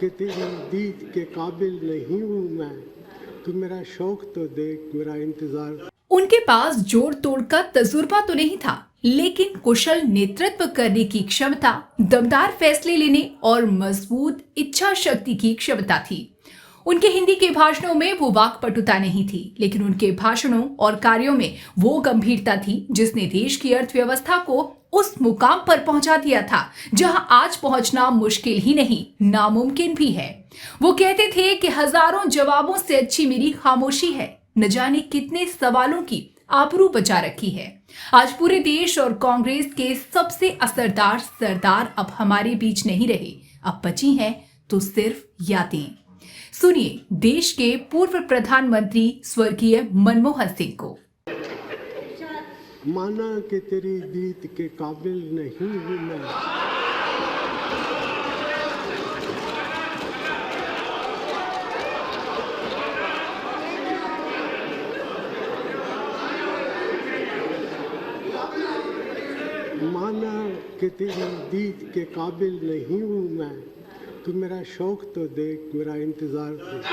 कि तेरी दीद के काबिल नहीं हूँ मैं, तू मेरा शौक तो देख, मेरा इंतजार। उनके पास जोड़ तोड़ का तजुर्बा तो नहीं था, लेकिन कुशल नेतृत्व करने की क्षमता, दमदार फैसले लेने और मजबूत इच्छा शक्ति की क्षमता थी। उनके हिंदी के भाषणों में वो वाक्पटुता नहीं थी, लेकिन उनके भाषणों और कार्यों में वो गंभीरता थी जिसने देश की अर्थव्यवस्था को उस मुकाम पर पहुंचा दिया था जहां आज पहुंचना मुश्किल ही नहीं, नामुमकिन भी है। वो कहते थे कि हजारों जवाबों से अच्छी मेरी खामोशी है, न जाने कितने सवालों की आबरू बचा रखी है। आज पूरे देश और कांग्रेस के सबसे असरदार सरदार अब हमारे बीच नहीं रहे, अब बची हैं तो सिर्फ यादें। सुनिए देश के पूर्व प्रधानमंत्री स्वर्गीय मनमोहन सिंह को। माना कि तेरी दीद के काबिल नहीं हूँ मैं, माना कि तेरी दीद के काबिल नहीं हूँ मैं, तू मेरा शौक तो देख, मेरा इंतजार देख।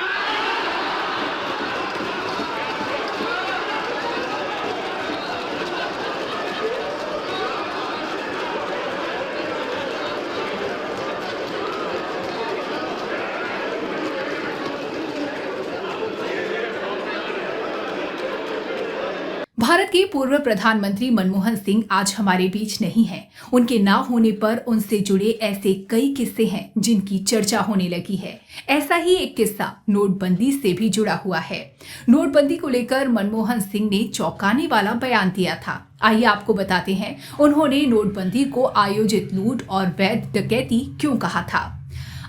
भारत के पूर्व प्रधानमंत्री मनमोहन सिंह आज हमारे बीच नहीं हैं। उनके ना होने पर उनसे जुड़े ऐसे कई किस्से हैं जिनकी चर्चा होने लगी है। ऐसा ही एक किस्सा नोटबंदी से भी जुड़ा हुआ है। नोटबंदी को लेकर मनमोहन सिंह ने चौंकाने वाला बयान दिया था। आइए आपको बताते हैं उन्होंने नोटबंदी को आयोजित लूट और वैध डकैती क्यों कहा था।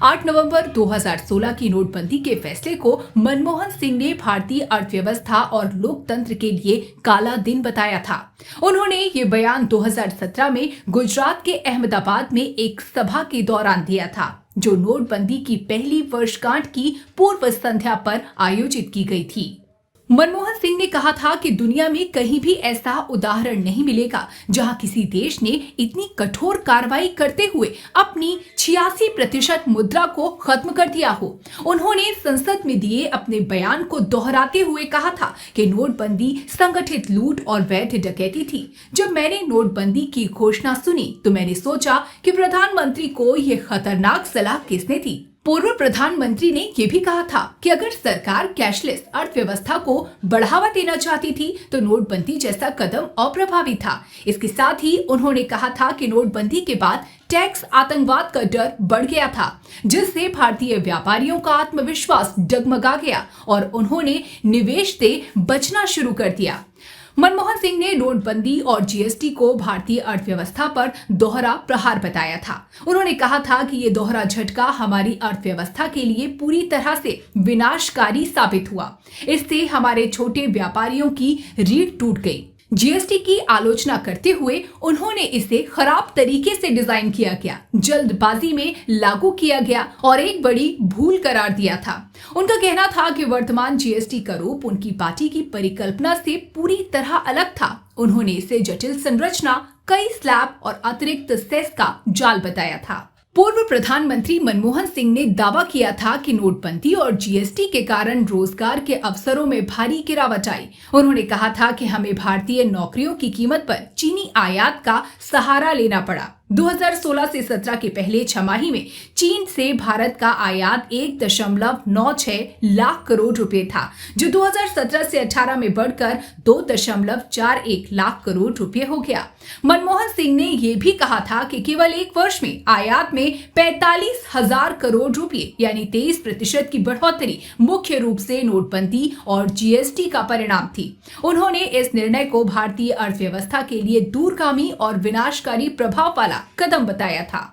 8 नवंबर 2016 की नोटबंदी के फैसले को मनमोहन सिंह ने भारतीय अर्थव्यवस्था और लोकतंत्र के लिए काला दिन बताया था। उन्होंने ये बयान 2017 में गुजरात के अहमदाबाद में एक सभा के दौरान दिया था, जो नोटबंदी की पहली वर्षगांठ की पूर्व संध्या पर आयोजित की गई थी। मनमोहन सिंह ने कहा था कि दुनिया में कहीं भी ऐसा उदाहरण नहीं मिलेगा जहां किसी देश ने इतनी कठोर कार्रवाई करते हुए अपनी 86% मुद्रा को खत्म कर दिया हो। उन्होंने संसद में दिए अपने बयान को दोहराते हुए कहा था कि नोटबंदी संगठित लूट और वैध डकैती थी। जब मैंने नोटबंदी की घोषणा सुनी तो मैंने सोचा कि प्रधानमंत्री को यह खतरनाक सलाह किसने दी। पूर्व प्रधानमंत्री ने यह भी कहा था कि अगर सरकार कैशलेस अर्थव्यवस्था को बढ़ावा देना चाहती थी तो नोटबंदी जैसा कदम अप्रभावी था। इसके साथ ही उन्होंने कहा था कि नोटबंदी के बाद टैक्स आतंकवाद का डर बढ़ गया था, जिससे भारतीय व्यापारियों का आत्मविश्वास डगमगा गया और उन्होंने निवेश से बचना शुरू कर दिया। मनमोहन सिंह ने नोटबंदी और जीएसटी को भारतीय अर्थव्यवस्था पर दोहरा प्रहार बताया था। उन्होंने कहा था कि ये दोहरा झटका हमारी अर्थव्यवस्था के लिए पूरी तरह से विनाशकारी साबित हुआ। इससे हमारे छोटे व्यापारियों की रीढ़ टूट गई। जीएसटी की आलोचना करते हुए उन्होंने इसे खराब तरीके से डिजाइन किया गया, जल्दबाजी में लागू किया गया और एक बड़ी भूल करार दिया था। उनका कहना था कि वर्तमान जीएसटी का रूप उनकी पार्टी की परिकल्पना से पूरी तरह अलग था। उन्होंने इसे जटिल संरचना, कई स्लैब और अतिरिक्त सेस का जाल बताया था। पूर्व प्रधानमंत्री मनमोहन सिंह ने दावा किया था कि नोटबंदी और जीएसटी के कारण रोजगार के अवसरों में भारी गिरावट आई। उन्होंने कहा था कि हमें भारतीय नौकरियों की कीमत पर चीनी आयात का सहारा लेना पड़ा। 2016 से 17 के पहले छमाही में चीन से भारत का आयात 1.96 लाख करोड़ रुपए था, जो 2017 से 18 में बढ़कर 2.41 लाख करोड़ रुपए हो गया। मनमोहन सिंह ने यह भी कहा था कि केवल एक वर्ष में आयात में 45,000 करोड़ रुपए यानी 23% की बढ़ोतरी मुख्य रूप से नोटबंदी और जीएसटी का परिणाम थी। उन्होंने इस निर्णय को भारतीय अर्थव्यवस्था के लिए दूरगामी और विनाशकारी प्रभाव वाला कदम बताया था।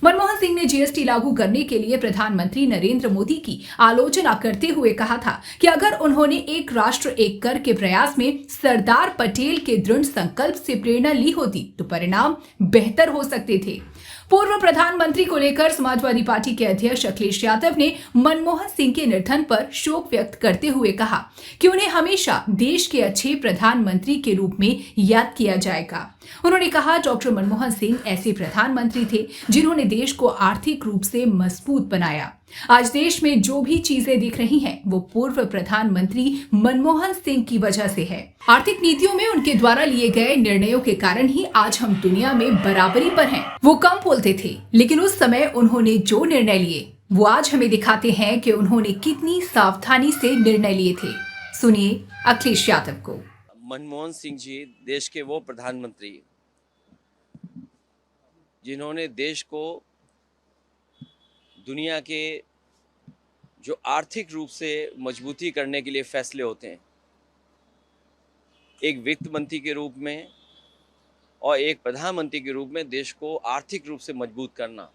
मनमोहन सिंह ने जीएसटी लागू करने के लिए प्रधानमंत्री नरेंद्र मोदी की आलोचना करते हुए कहा था कि अगर उन्होंने एक राष्ट्र एक कर के प्रयास में सरदार पटेल के दृढ़ संकल्प से प्रेरणा ली होती तो परिणाम बेहतर हो सकते थे। पूर्व प्रधानमंत्री को लेकर समाजवादी पार्टी के अध्यक्ष अखिलेश यादव ने मनमोहन सिंह के निधन पर शोक व्यक्त करते हुए कहा कि उन्हें हमेशा देश के अच्छे प्रधानमंत्री के रूप में याद किया जाएगा। उन्होंने कहा डॉक्टर मनमोहन सिंह ऐसे प्रधानमंत्री थे जिन्होंने देश को आर्थिक रूप से मजबूत बनाया। आज देश में जो भी चीजें दिख रही हैं, वो पूर्व प्रधानमंत्री मनमोहन सिंह की वजह से है। आर्थिक नीतियों में उनके द्वारा लिए गए निर्णयों के कारण ही आज हम दुनिया में बराबरी पर हैं। वो कम बोलते थे, लेकिन उस समय उन्होंने जो निर्णय लिए वो आज हमें दिखाते हैं कि उन्होंने कितनी सावधानी से निर्णय लिए थे। सुनिए अखिलेश यादव को। मनमोहन सिंह जी देश के वो प्रधानमंत्री जिन्होंने देश को दुनिया के जो आर्थिक रूप से मजबूती करने के लिए फैसले होते हैं, एक वित्त मंत्री के रूप में और एक प्रधानमंत्री के रूप में देश को आर्थिक रूप से मजबूत करना,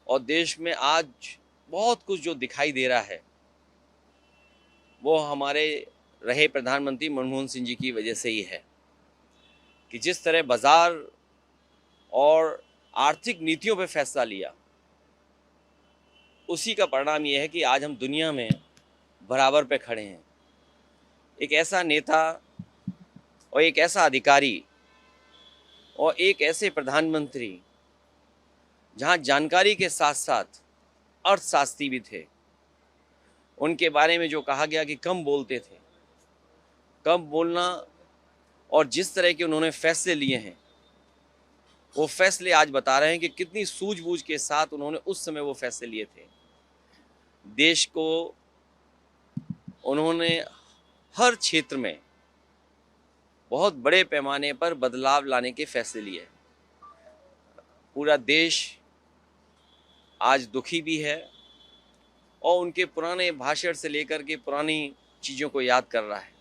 और देश में आज बहुत कुछ जो दिखाई दे रहा है वो हमारे रहे प्रधानमंत्री मनमोहन सिंह जी की वजह से ही है कि जिस तरह बाजार और आर्थिक नीतियों पे फैसला लिया, उसी का परिणाम ये है कि आज हम दुनिया में बराबर पे खड़े हैं। एक ऐसा नेता और एक ऐसा अधिकारी और एक ऐसे प्रधानमंत्री जहां जानकारी के साथ साथ अर्थशास्त्री भी थे, उनके बारे में जो कहा गया कि कम बोलते थे, कम बोलना और जिस तरह के उन्होंने फैसले लिए हैं, वो फैसले आज बता रहे हैं कि कितनी सूझबूझ के साथ उन्होंने उस समय वो फैसले लिए थे। देश को उन्होंने हर क्षेत्र में बहुत बड़े पैमाने पर बदलाव लाने के फैसले लिए। पूरा देश आज दुखी भी है और उनके पुराने भाषण से लेकर के पुरानी चीज़ों को याद कर रहा है।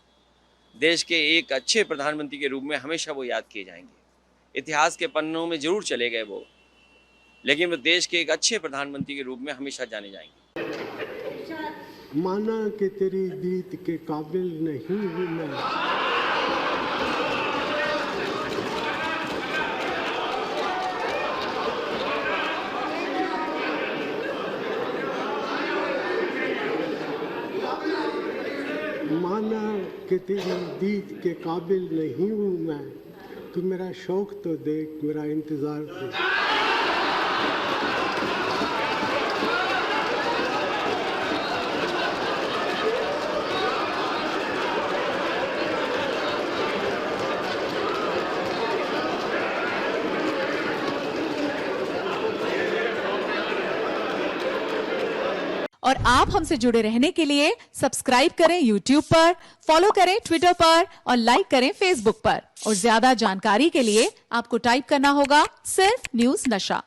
देश के एक अच्छे प्रधानमंत्री के रूप में हमेशा वो याद किए जाएंगे। इतिहास के पन्नों में जरूर चले गए वो, लेकिन वो देश के एक अच्छे प्रधानमंत्री के रूप में हमेशा जाने जाएंगे। माना कि तेरी जीत के काबिल नहीं हूँ मैं, माना कि तेरी जीत के काबिल नहीं हूँ मैं, तू मेरा शौक तो देख, मेरा इंतजार देख। और आप हमसे जुड़े रहने के लिए सब्सक्राइब करें YouTube पर, फॉलो करें Twitter पर और लाइक करें Facebook पर। और ज्यादा जानकारी के लिए आपको टाइप करना होगा सिर्फ न्यूज़ नशा।